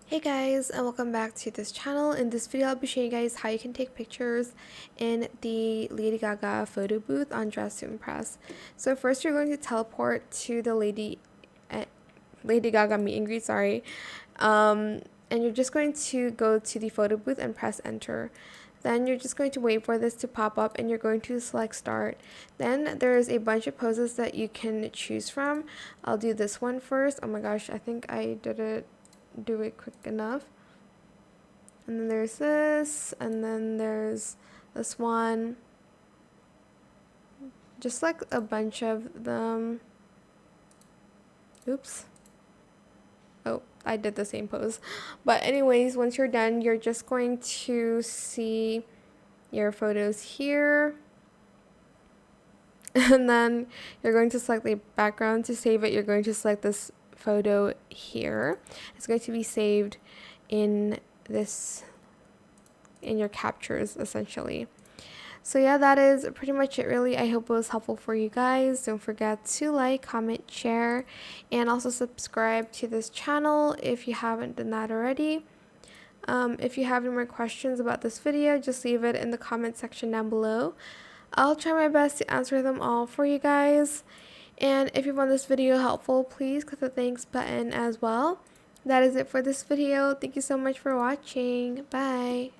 Hey guys, and welcome back to this channel. In this video I'll be showing you guys how you can take pictures in the Lady Gaga photo booth on Dress to Impress. So first you're going to teleport to the Lady Gaga meet and greet, and you're just going to go to the photo booth and press enter. Then you're just going to wait for this to pop up and you're going to select start. Then there's a bunch of poses that you can choose from. I'll do this one first. Oh my gosh, I think I didn't do it quick enough. And then there's this, and then there's this one. Just like a bunch of them. Oops. Oh, I did the same pose. But anyways, once you're done, you're just going to see your photos here. And then you're going to select the background. To save it, you're going to select this photo here. It's going to be saved in your captures essentially. So yeah, that is pretty much it really. I hope it was helpful for you guys. Don't forget to like, comment, share, and also subscribe to this channel if you haven't done that already. If you have any more questions about this video, just leave it in the comment section down below. I'll try my best to answer them all for you guys. And if you found this video helpful, please click the thanks button as well. That is it for this video. Thank you so much for watching. Bye.